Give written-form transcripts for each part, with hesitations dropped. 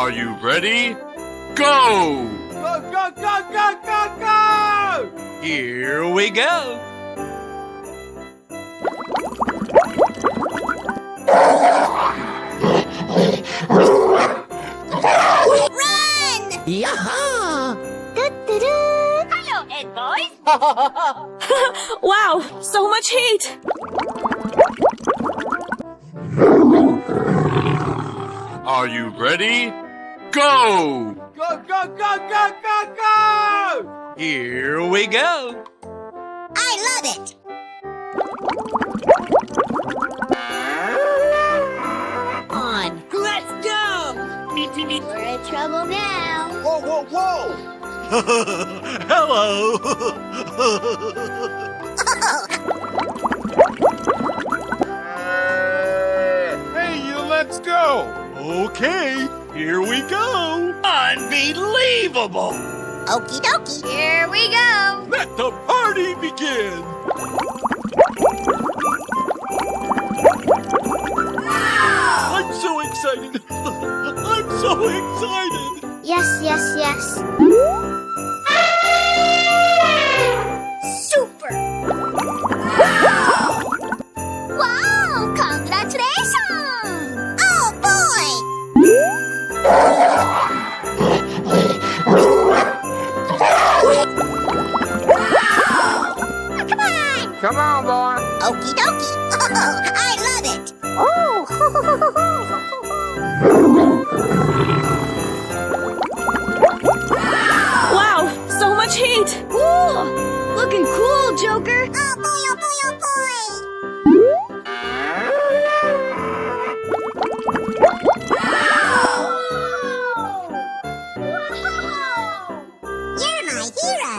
Are you ready? Go! Go, go, go, go, go, go! Here we go! Run! Yaha! Hello, Ed boys. Wow, so much heat! Are you ready? Go! Go, go, go, go, go, go! Here we go! I love it. On. Let's go! We're in trouble now. Whoa, whoa, whoa! Hello! Hey, you, let's go! Okay, here we go! Unbelievable! Okie dokie. Here we go. Let the party begin! I'm so excited! I'm so excited! Yes, yes, yes. Super. Wow, congratulations. Oh, boy. Come on. Come on, boy! Okie dokie. I love it. Wow, so much heat! Ooh, looking cool, Joker. Oh, boy, oh, boy, oh, boy. You're my hero.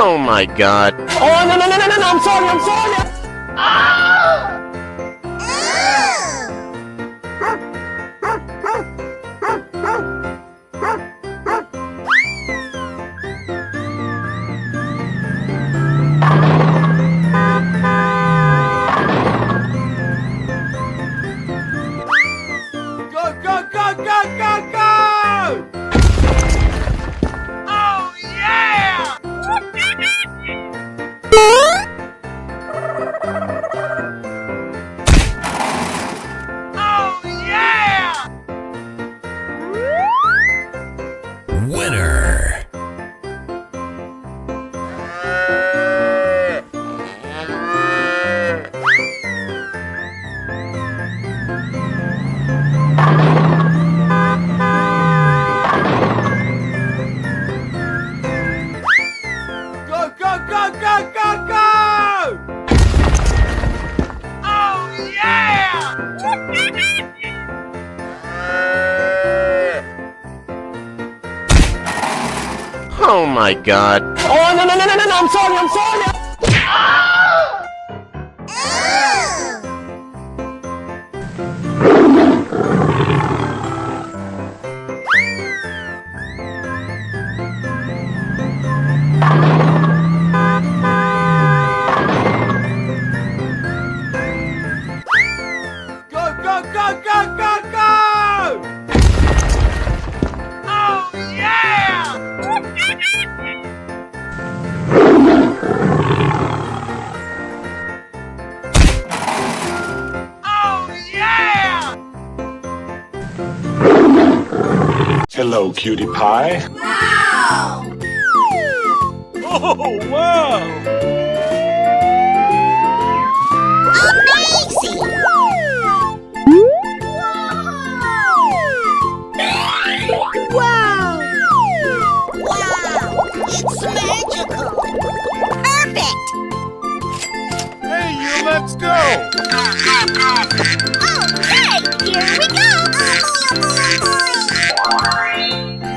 Oh my god. Oh, no, I'm sorry. Go, go, go, go, go, go! Oh, yeah! Oh, yeah! Winner. Go, go, go, go, go, go! Oh, yeah! Oh my god. Oh, no, I'm sorry. Go, go, go, go, go, go! Oh, yeah! Oh, yeah! Hello, cutie pie. Oh, wow! Amazing! Wow! Wow! It's magical! Perfect! Hey, you, let's go! Okay, here we go!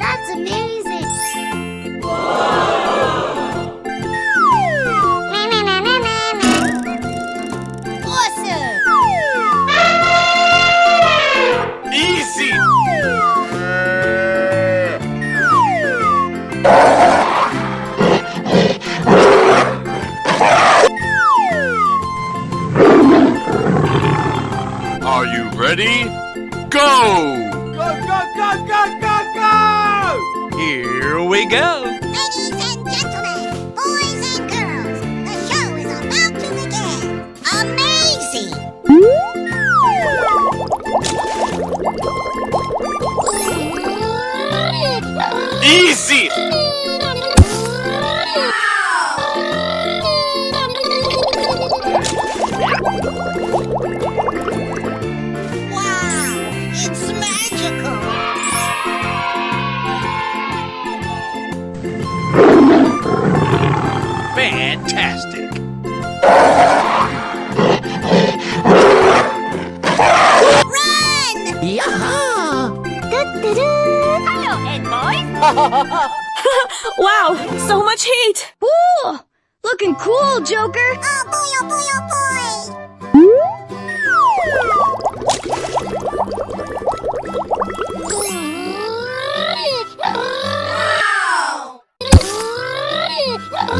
That's amazing! Awesome! Easy! Are you ready? Go! Go, go, go, go, go, go! Here we go! Ladies and gentlemen, boys and girls, the show is about to begin. Amazing! Easy! Wow! It's magical! Fantastic! Run! Yaha! Hello, Ed boys! Wow, so much heat! Ooh! Looking cool, Joker! Oh boy, oh boy, oh boy!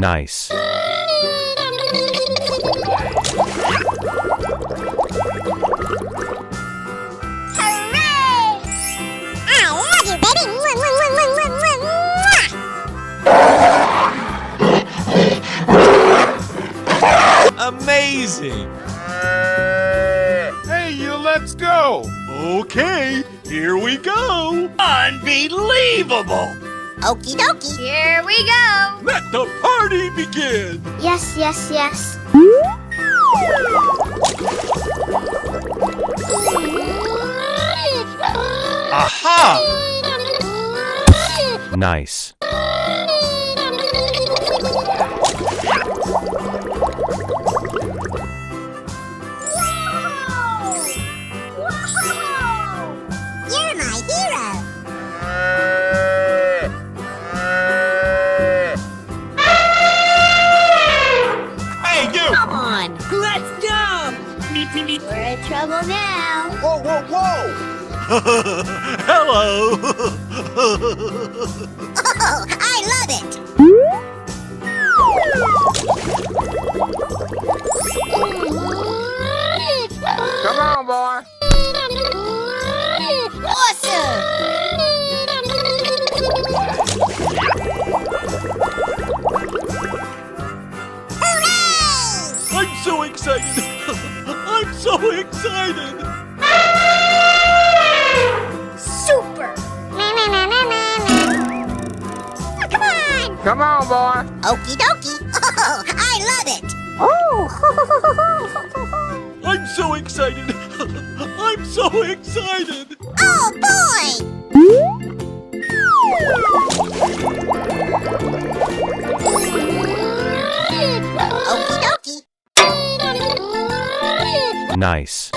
Nice. Hooray! I love you, baby! Amazing! Hey, you, let's go! Okay, here we go! Unbelievable! Okie dokie. Here we go. Let the party begin! Yes, yes, yes. Aha! Nice. You're my hero. Come on. Let's go! We're in trouble now. Whoa, whoa, whoa! Hello. Oh, I love it. Come on, boy. Awesome. Hooray! I'm so excited. I'm so excited. Super. Come on. Come on, boy. Okie dokie. Oh, I love it. I'm so excited. I'm so excited. Oh, boy. Okie dokie. Nice.